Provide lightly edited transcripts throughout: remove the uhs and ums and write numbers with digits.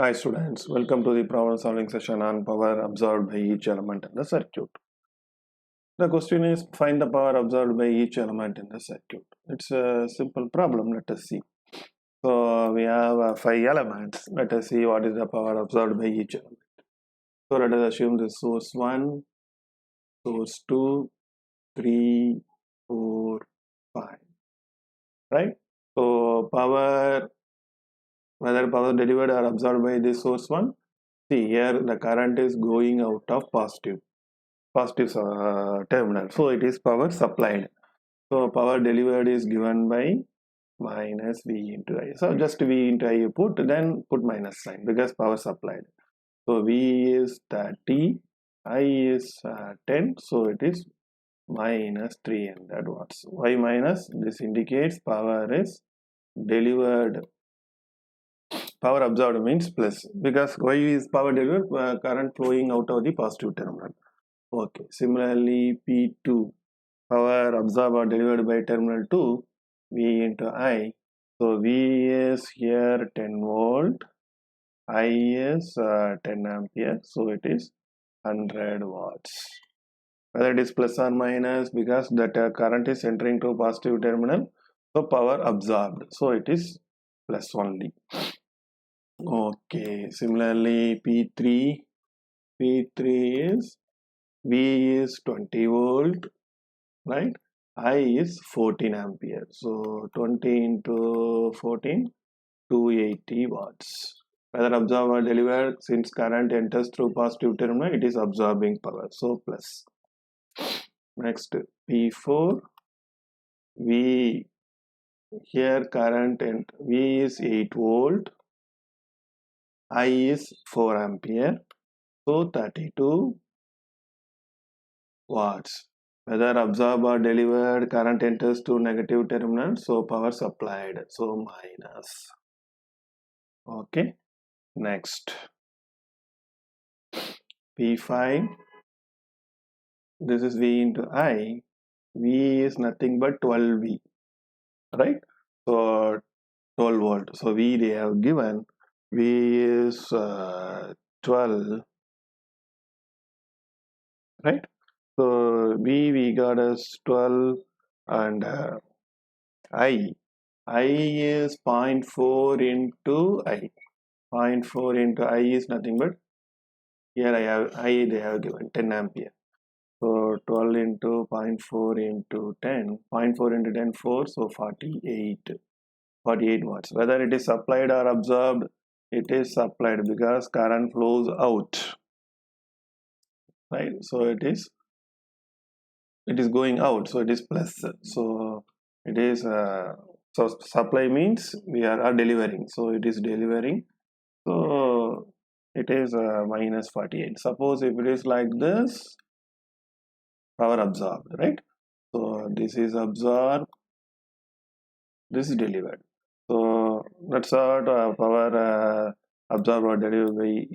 Hi students, welcome to the problem solving session on power absorbed by each element in the circuit. The question is find the power absorbed by each element in the circuit. It's a simple problem, let us see. So we have 5 elements, let us see what is the power absorbed by each element. So let us assume the source 1, source 2, 3, 4, 5, right? So whether power delivered or absorbed by this source 1, see here the current is going out of positive terminal, so it is power supplied. So power delivered is given by minus V into I. So just V into I you put, then put minus sign because power supplied. So V is 30, I is 10, so it is minus 300 watts. Why minus? This indicates power is delivered. Power absorbed means plus, because why is power delivered? Current flowing out of the positive terminal. Okay, similarly P2, power absorbed or delivered by terminal 2, V into I. So V is here 10 volt, I is 10 ampere, so it is 100 watts. Whether it is plus or minus, because that current is entering to positive terminal, so power absorbed, so it is plus only. Okay, similarly P3 is V is 20 volt, right? I is 14 ampere, so 20 into 14, 280 watts. Whether absorbed or delivered, since current enters through positive terminal, it is absorbing power, so plus. Next P4, V, here current and V is 8 volt, I is 4 ampere, so 32 watts. Whether absorbed or delivered, current enters to negative terminal, so power supplied, so minus. Okay, next P5, this is V into I. V is nothing but 12V, right? So 12 volt. So V they have given, V is 12, right? So we got as 12, and I is 0.4 into I. 0.4 into I is nothing but, here they have given 10 ampere. So 12 into 0.4 into 10, 0.4 into 10, 4, so 48 watts. Whether it is supplied or absorbed, it is supplied because current flows out, right? So it is going out, so it is plus. So it is so supply means we are delivering, so it is delivering, so it is minus 48. Suppose if it is like this, power absorbed, right? So this is absorbed, this is delivered. So that's what power absorbed or delivered by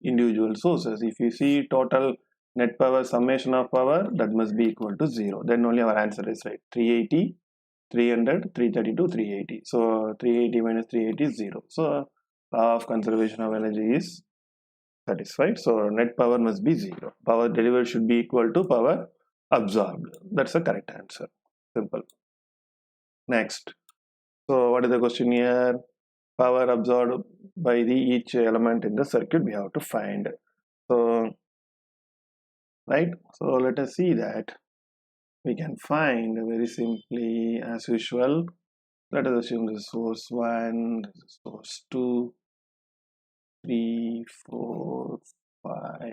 individual sources. If you see total net power summation of power, that must be equal to 0. Then only our answer is right. 380, 300, 332, 380. So 380 minus 380 is 0. So law of conservation of energy is satisfied. So net power must be 0. Power delivered should be equal to power absorbed. That's the correct answer. Simple. Next. So what is the question here? Power absorbed by each element in the circuit we have to find. So, right? So let us see that. We can find very simply as usual. Let us assume this is source 1, this is source 2, 3, 4, 5,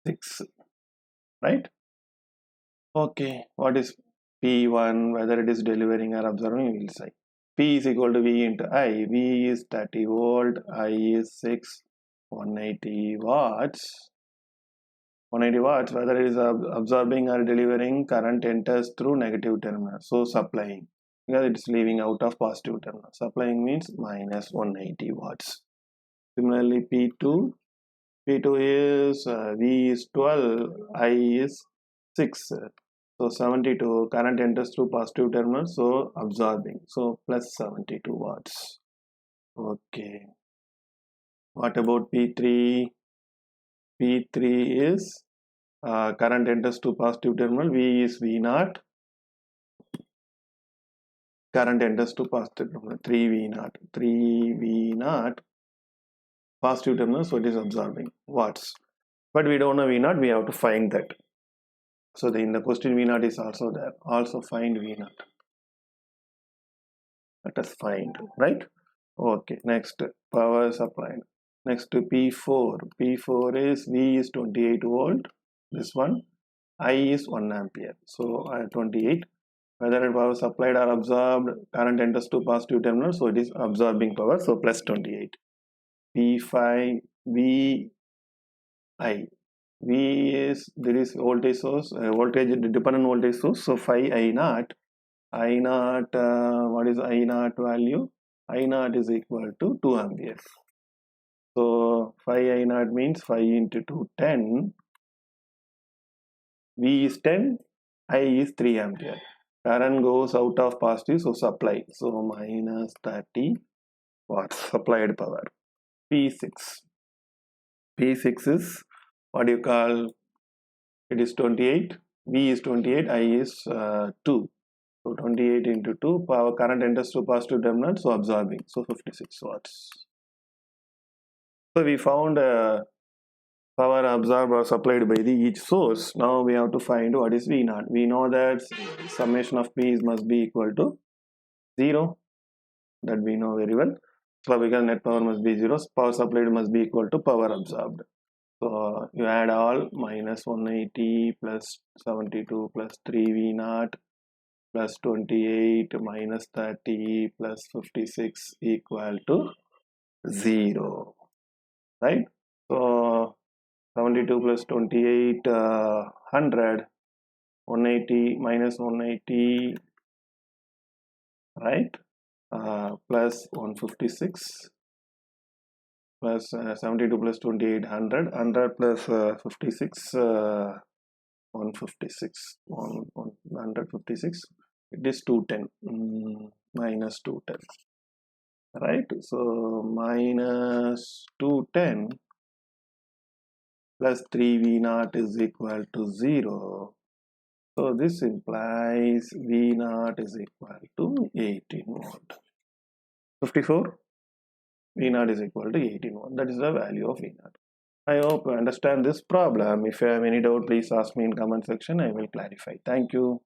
6, right? Okay, what is P1, whether it is delivering or absorbing, we will say. P is equal to V into I. V is 30 volt, I is 6, 180 watts. 180 watts, whether it is absorbing or delivering, current enters through negative terminal, so supplying, because it is leaving out of positive terminal. Supplying means minus 180 watts. Similarly P2 is V is 12, I is 6, so 72, current enters through positive terminal, so absorbing, so plus 72 watts. Okay, What about P3? P3 is current enters to positive terminal. V is V0. Current enters to positive terminal. 3V0. 3V0 positive terminal. So it is absorbing watts. But we don't know V0. We have to find that. So in the question V0 is also there. Also find V0. Let us find, right? Okay, next power supplied. Next to P4. P4 is V is 28 volt. This one. I is 1 ampere. So 28. Whether power supplied or absorbed, current enters to positive terminal. So it is absorbing power. So plus 28. P5 V I. V is there is voltage source, voltage dependent voltage source. So 5 I naught. I naught, what is I naught value? I naught is equal to 2 amperes. So 5 I naught means 5 into 2, 10. V is 10, I is 3 ampere. Current goes out of positive, so supply. So minus 30 watts supplied power. P6. P6 is what you call, it is 28. V is 28, I is 2. So 28 into 2, power current enters to positive terminal, so absorbing. So 56 watts. So we found power absorbed or supplied by each source. Now we have to find what is V0. We know that summation of P must be equal to 0. That we know very well. So because net power must be 0, power supplied must be equal to power absorbed. So you add all minus 180 plus 72 plus 3V0 plus 28 minus 30 plus 56 equal to 0. Right? So 72 plus 28, 100, 180 minus 180, right? Plus 156 plus 72 plus 28, 100, 100 plus 56, 156, 156, it is 210, minus 210, right? So minus 210 plus 3V0 is equal to 0. So this implies V0 is equal to 18 volt. 54, V0 is equal to 18 volt. That is the value of V0. I hope you understand this problem. If you have any doubt, please ask me in comment section. I will clarify. Thank you.